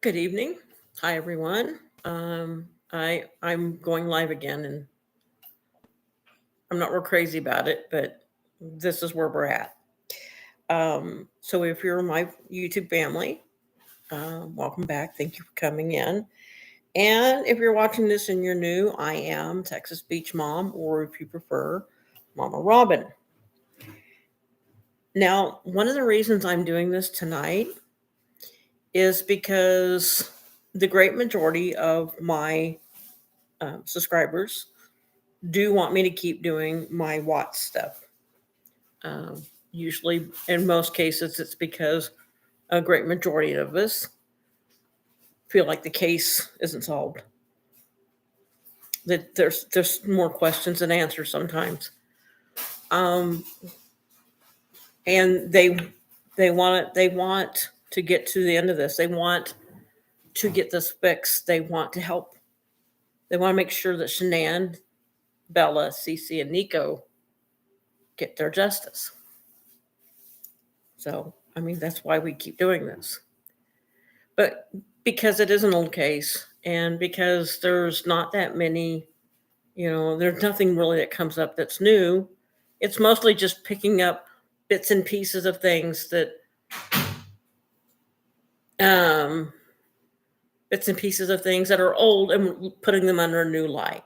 Good evening. Hi, everyone. I'm going live again, and I'm not real crazy about it, but this is where we're at. So if you're my YouTube family, welcome back. Thank you for coming in. And if you're watching this and you're new, I am Texas Beach Mom, or if you prefer, Mama Robin. Now, one of the reasons I'm doing this tonight is because the great majority of my subscribers do want me to keep doing my Watts stuff. Usually, in most cases, it's because a great majority of us feel like the case isn't solved. That there's more questions than answers sometimes, and they want to get to the end of this. They want to get this fixed. They want to help. They want to make sure that Shanann, Bella, Cece, and Nico get their justice. So, I mean, that's why we keep doing this. But because it is an old case and because there's not that many, there's nothing really that comes up that's new. It's mostly just picking up bits and pieces of things um, that are old and putting them under a new light.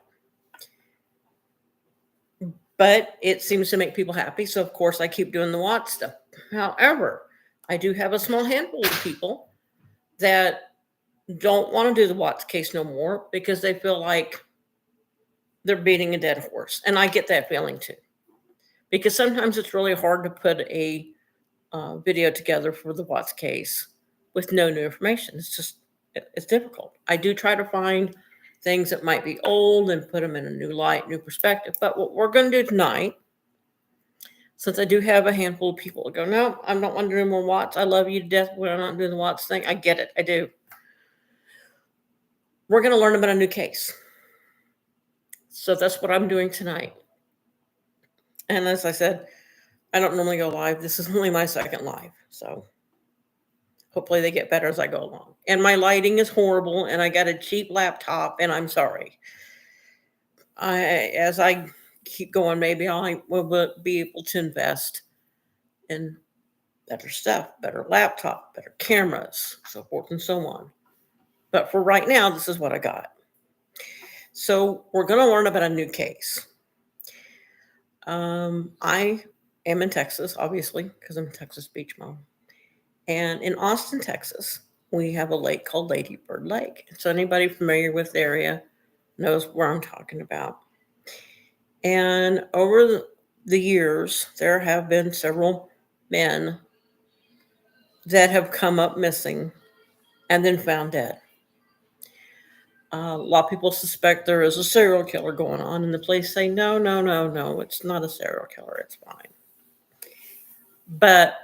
But it seems to make people happy. So, of course, I keep doing the Watts stuff. However, I do have a small handful of people that don't want to do the Watts case no more because they feel like they're beating a dead horse. And I get that feeling too. Because sometimes it's really hard to put a video together for the Watts case with no new information. It's difficult. I do try to find things that might be old and put them in a new light, new perspective. But what we're going to do tonight, since I do have a handful of people that go, no, I'm not want to do more Watts. I love you to death, but I'm not doing the Watts thing. I get it. I do. We're going to learn about a new case. So that's what I'm doing tonight. And as I said, I don't normally go live. This is only my second live. So hopefully they get better as I go along. And my lighting is horrible and I got a cheap laptop and I'm sorry. As I keep going, maybe I will be able to invest in better stuff, better laptop, better cameras, so forth and so on. But for right now, this is what I got. So we're going to learn about a new case. I am in Texas, obviously, because I'm a Texas Beach Mom. And in Austin, Texas, we have a lake called Lady Bird Lake. So anybody familiar with the area knows where I'm talking about. And over the years, there have been several men that have come up missing and then found dead. A lot of people suspect there is a serial killer going on, and the police say, no, it's not a serial killer, it's fine. But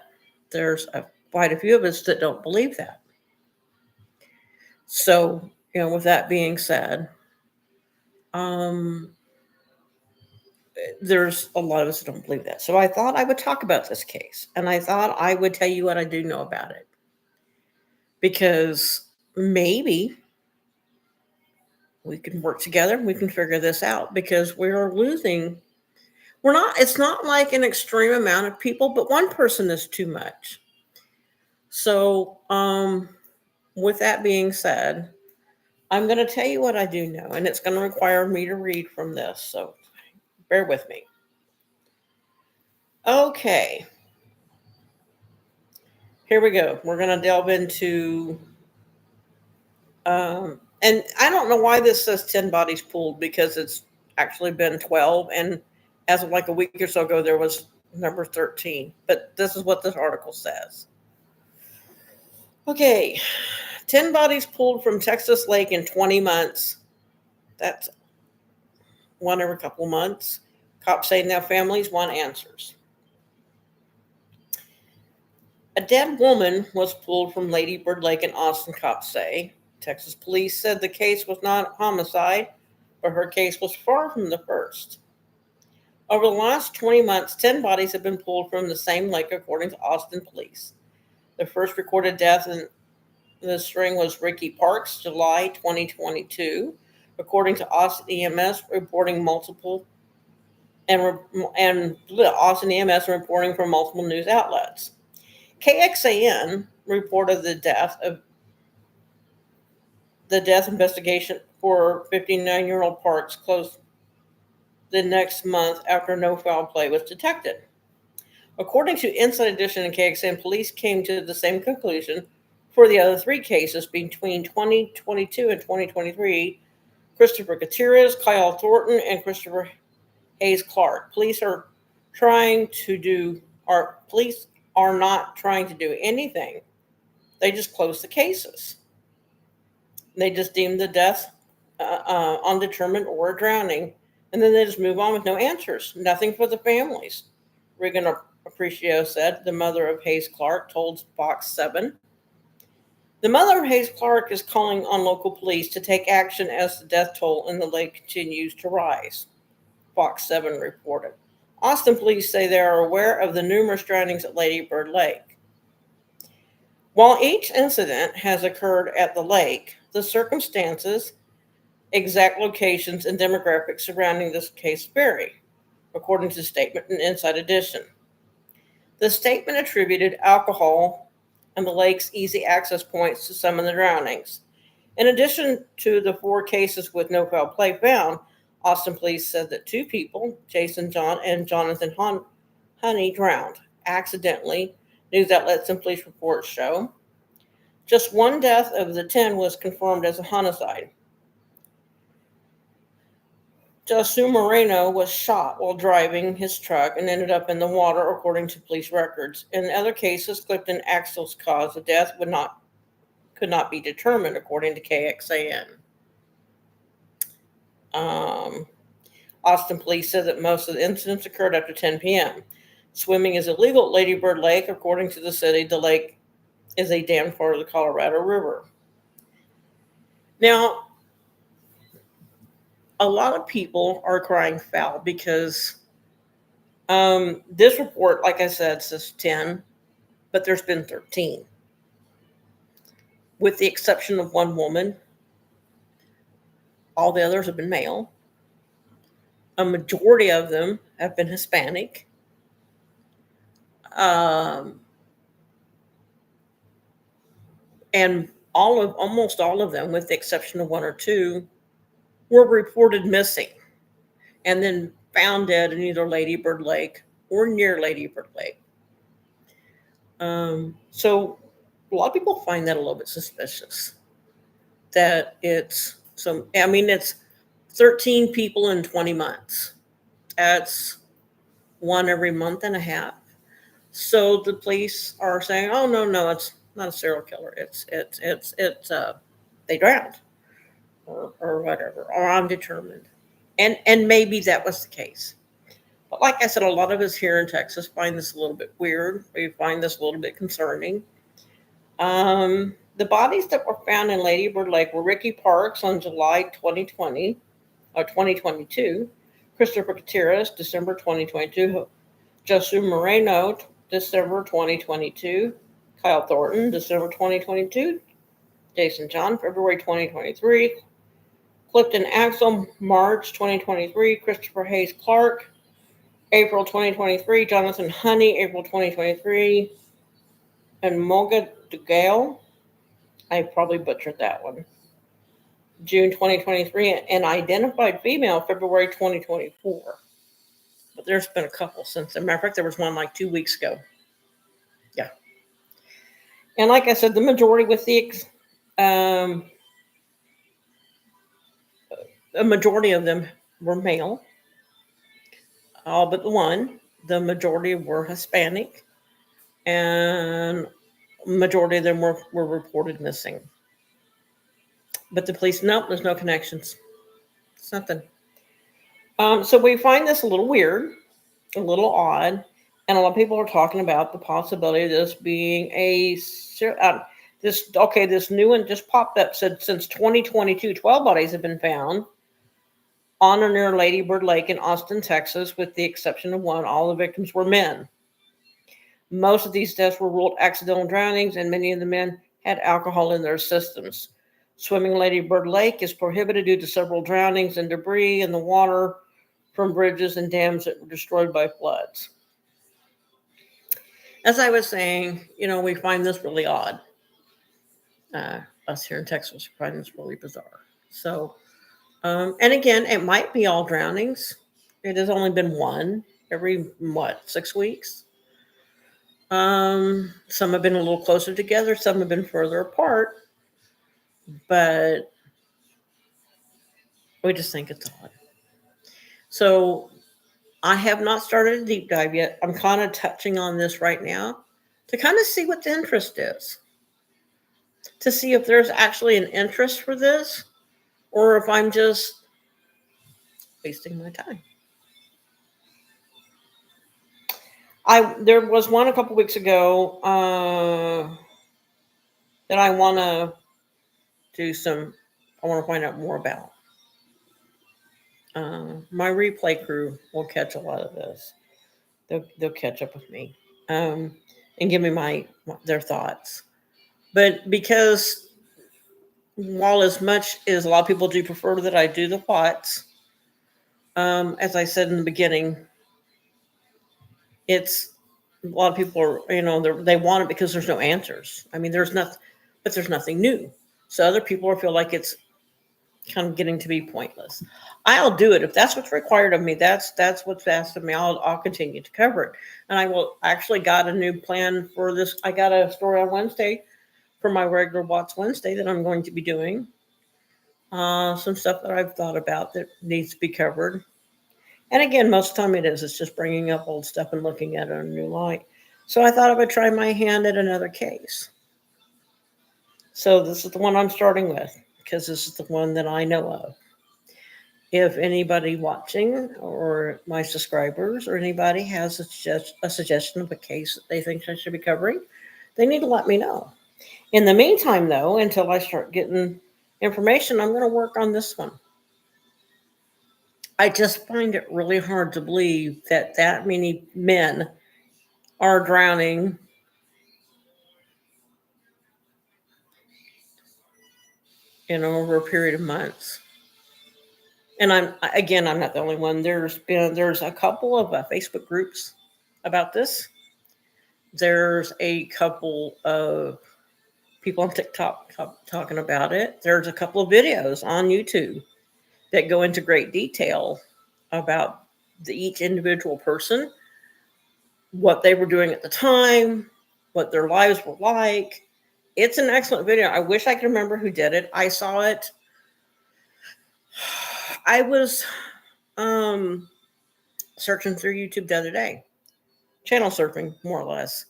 there's quite a few of us that don't believe that. So, with that being said, there's a lot of us that don't believe that. So I thought I would talk about this case, and I thought I would tell you what I do know about it. Because maybe we can work together, we can figure this out, because it's not like an extreme amount of people, but one person is too much. So, with that being said, I'm going to tell you what I do know, and it's going to require me to read from this, so bear with me. Okay. Here we go. We're going to delve into, and I don't know why this says 10 bodies pulled, because it's actually been 12, and as of like a week or so ago, there was number 13, but this is what this article says. Okay, 10 bodies pulled from Texas Lake in 20 months. That's one every couple of months. Cops say now families want answers. A dead woman was pulled from Lady Bird Lake in Austin, cops say. Texas police said the case was not a homicide, but her case was far from the first. Over the last 20 months, 10 bodies have been pulled from the same lake, according to Austin police. The first recorded death in The string was Ricky Parks, July 2022, according to Austin EMS reporting multiple and Austin EMS reporting from multiple news outlets. KXAN reported the death investigation for 59-year-old Parks closed the next month after no foul play was detected. According to Inside Edition and KXAN, police came to the same conclusion for the other three cases between 2022 and 2023: Christopher Gutierrez, Kyle Thornton, and Christopher Hayes Clark. Police are not trying to do anything. They just close the cases. They just deem the death undetermined or a drowning, and then they just move on with no answers. Nothing for the families. Regan Apprecio said, the mother of Hayes Clark, told Fox 7. The mother of Hayes Clark is calling on local police to take action as the death toll in the lake continues to rise, Fox 7 reported. Austin police say they are aware of the numerous drownings at Lady Bird Lake. While each incident has occurred at the lake, the circumstances, exact locations, and demographics surrounding this case vary, according to the statement in Inside Edition. The statement attributed alcohol and the lake's easy access points to some of the drownings. In addition to the 4 cases with no foul play found, Austin police said that 2 people, Jason John and Jonathan Honey, drowned accidentally, news outlets and police reports show. Just 1 death of the 10 was confirmed as a homicide. Josu Moreno was shot while driving his truck and ended up in the water, according to police records. In other cases, Clifton Axel's cause of death could not be determined, according to KXAN. Austin police said that most of the incidents occurred after 10 p.m. Swimming is illegal at Lady Bird Lake. According to the city, the lake is a dammed part of the Colorado River. Now, a lot of people are crying foul because this report, like I said, says 10, but there's been 13. With the exception of 1 woman, all the others have been male. A majority of them have been Hispanic. And almost all of them, with the exception of 1 or 2, were reported missing and then found dead in either Lady Bird Lake or near Lady Bird Lake. So a lot of people find that a little bit suspicious. That it's 13 people in 20 months. That's 1 every month and a half. So the police are saying, "Oh no, it's not a serial killer. It's they drowned, or whatever, or undetermined." And maybe that was the case. But like I said, a lot of us here in Texas find this a little bit weird. We find this a little bit concerning. The bodies that were found in Lady Bird Lake were Ricky Parks on July 2022, Christopher Gutierrez, December 2022, Josu Moreno, December 2022, Kyle Thornton, December 2022, Jason John, February 2023, Clifton Axel, March 2023, Christopher Hayes Clark, April 2023, Jonathan Honey, April 2023, and Moga DeGale, I probably butchered that one, June 2023, and identified female, February 2024. But there's been a couple since then. Matter of fact, there was one like 2 weeks ago. Yeah. And like I said, the majority with a majority of them were male. All but 1. The majority were Hispanic. And majority of them were reported missing. But the police, nope, there's no connections. It's nothing. So we find this a little weird, a little odd, and a lot of people are talking about the possibility of this being this new one just popped up. Said since 2022, 12 bodies have been found on or near Lady Bird Lake in Austin, Texas, with the exception of 1. All the victims were men. Most of these deaths were ruled accidental drownings, and many of the men had alcohol in their systems. Swimming Lady Bird Lake is prohibited due to several drownings and debris in the water from bridges and dams that were destroyed by floods. As I was saying, we find this really odd. Us here in Texas find this really bizarre. So, and again, it might be all drownings. It has only been one every, 6 weeks? Some have been a little closer together, some have been further apart, but we just think it's odd. So I have not started a deep dive yet. I'm kind of touching on this right now to kind of see what the interest is, to see if there's actually an interest for this or if I'm just wasting my time. There was one a couple weeks ago that I want to find out more about. My replay crew will catch a lot of this. They'll catch up with me and give me their thoughts. But because while as much as a lot of people do prefer that I do the whats, as I said in the beginning, it's a lot of people are, they want it because there's no answers. I mean, there's nothing new. So other people feel like it's kind of getting to be pointless. I'll do it if that's what's required of me. That's what's asked of me. I'll continue to cover it, and I will actually got a new plan for this. I got a story on Wednesday for my regular Watts Wednesday that I'm going to be doing. Some stuff that I've thought about that needs to be covered. And again, most of the time it's just bringing up old stuff and looking at it in a new light. So I thought I would try my hand at another case. So this is the one I'm starting with because this is the one that I know of. If anybody watching or my subscribers or anybody has a suggestion of a case that they think I should be covering, they need to let me know. In the meantime, though, until I start getting information, I'm going to work on this one. I just find it really hard to believe that many men are drowning over a period of months. And I'm not the only one. There's a couple of Facebook groups about this. There's a couple of people on TikTok talking about it. There's a couple of videos on YouTube that go into great detail about each individual person, what they were doing at the time, what their lives were like. It's an excellent video. I wish I could remember who did it. I saw it. I was searching through YouTube the other day, channel surfing, more or less.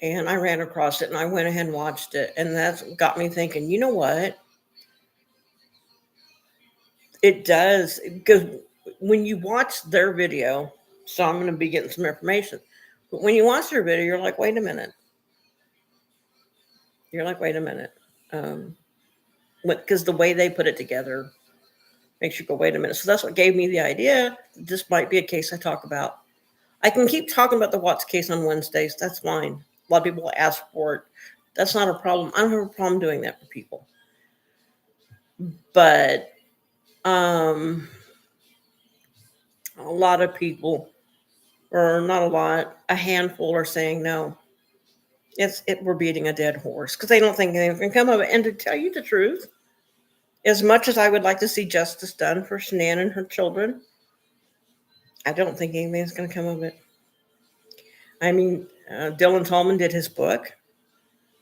And I ran across it and I went ahead and watched it. And that's got me thinking, you know what? It does, because when you watch their video, so I'm going to be getting some information. But when you watch their video, you're like, wait a minute. Because the way they put it together makes you go, wait a minute. So that's what gave me the idea. This might be a case I talk about. I can keep talking about the Watts case on Wednesdays. That's fine. A lot of people ask for it. That's not a problem. I don't have a problem doing that for people. But a lot of people, or not a lot, a handful are saying no. We're beating a dead horse because they don't think anything can come of it. And to tell you the truth, as much as I would like to see justice done for Shanann and her children, I don't think anything's going to come of it. I mean, Dylan Tallman did his book.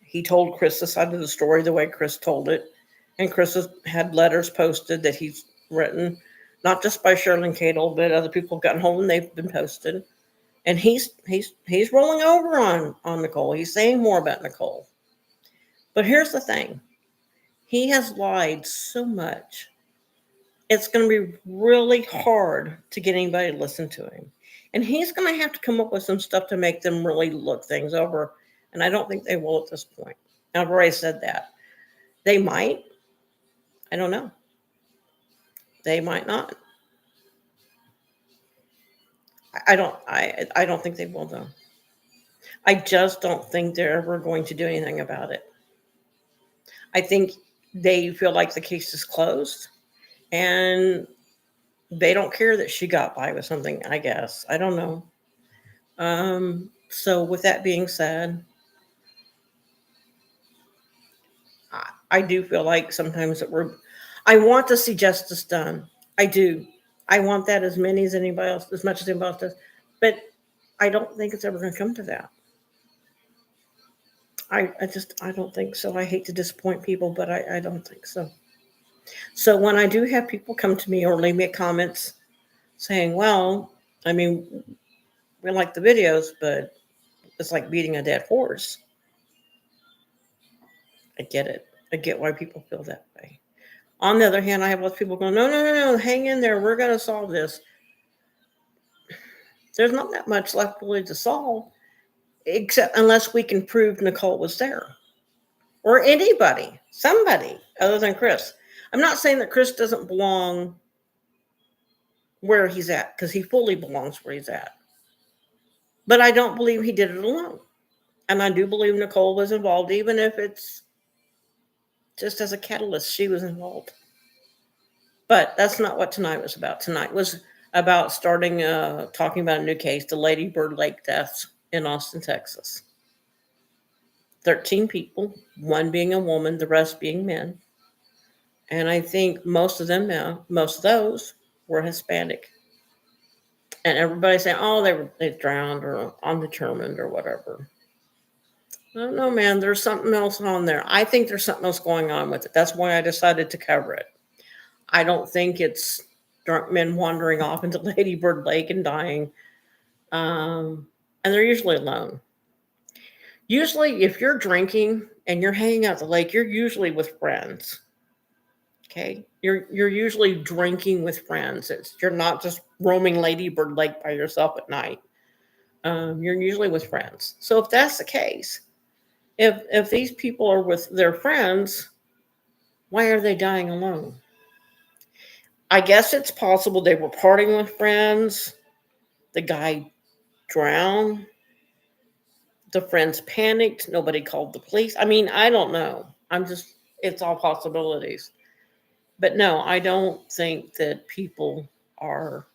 He told Chris the side of the story the way Chris told it. And Chris has had letters posted that he's written, not just by Sherlyn Cadle, but other people have gotten hold and they've been posted. And he's rolling over on Nicole. He's saying more about Nicole. But here's the thing. He has lied so much. It's going to be really hard to get anybody to listen to him. And he's going to have to come up with some stuff to make them really look things over. And I don't think they will at this point. I've already said that. They might. I don't know. They might not. I don't think they will, though. I just don't think they're ever going to do anything about it. I think they feel like the case is closed, and they don't care that she got by with something, I guess. I don't know. So with that being said, I do feel like sometimes that I want to see justice done. I do. I want that as many as anybody else, as much as anybody else does. But I don't think it's ever going to come to that. I don't think so. I hate to disappoint people, but I don't think so. So when I do have people come to me or leave me comments saying, well, I mean, we like the videos, but it's like beating a dead horse. I get it. I get why people feel that way. On the other hand, I have lots of people going, no, no, no, no, hang in there. We're going to solve this. There's not that much left really to solve, except unless we can prove Nicole was there or anybody, somebody other than Chris. I'm not saying that Chris doesn't belong where he's at, because he fully belongs where he's at. But I don't believe he did it alone. And I do believe Nicole was involved, even if it's just as a catalyst, she was involved. But that's not what tonight was about. Tonight was about starting talking about a new case, the Lady Bird Lake deaths in Austin, Texas. 13 people, one being a woman, the rest being men. And I think most of those were Hispanic. And everybody saying, oh, they drowned or undetermined or whatever. I don't know, man. There's something else on there. I think there's something else going on with it. That's why I decided to cover it. I don't think it's drunk men wandering off into Lady Bird Lake and dying. And they're usually alone. Usually, if you're drinking and you're hanging out at the lake, you're usually with friends. Okay, you're usually drinking with friends. You're not just roaming Lady Bird Lake by yourself at night. You're usually with friends. So if that's the case, if these people are with their friends, why are they dying alone? I guess it's possible they were partying with friends. The guy drowned. The friends panicked. Nobody called the police. I mean, I don't know. It's all possibilities. But no, I don't think that people are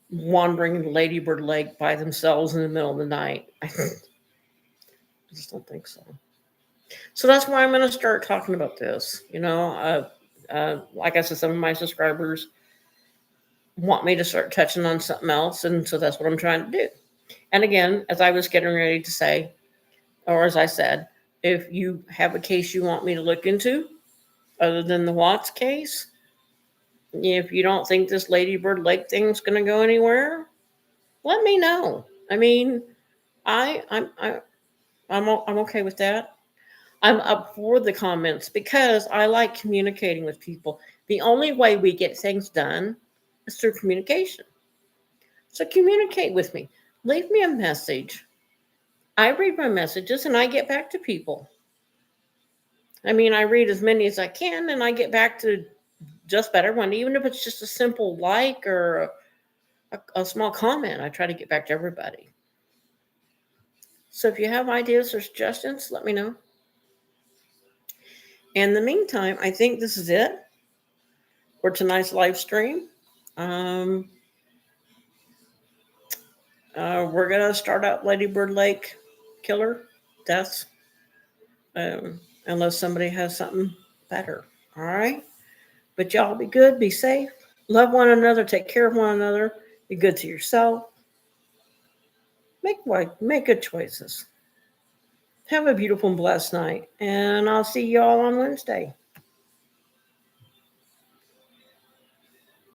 wandering in Lady Bird Lake by themselves in the middle of the night. I just don't think so. So that's why I'm going to start talking about this. Like I said, some of my subscribers want me to start touching on something else, and so that's what I'm trying to do. And again, as I was getting ready to say, or as I said, if you have a case you want me to look into, other than the Watts case, if you don't think this Lady Bird Lake thing's going to go anywhere, let me know. I mean, I'm okay with that. I'm up for the comments because I like communicating with people. The only way we get things done is through communication. So communicate with me. Leave me a message. I read my messages and I get back to people. I mean, I read as many as I can and I get back to just about everyone, even if it's just a simple like or a small comment. I try to get back to everybody. So if you have ideas or suggestions, let me know. In the meantime, I think this is it for tonight's live stream. We're going to start out Lady Bird Lake killer deaths, unless somebody has something better. All right. But y'all be good, be safe, love one another, take care of one another, be good to yourself. Make good choices. Have a beautiful and blessed night. And I'll see you all on Wednesday.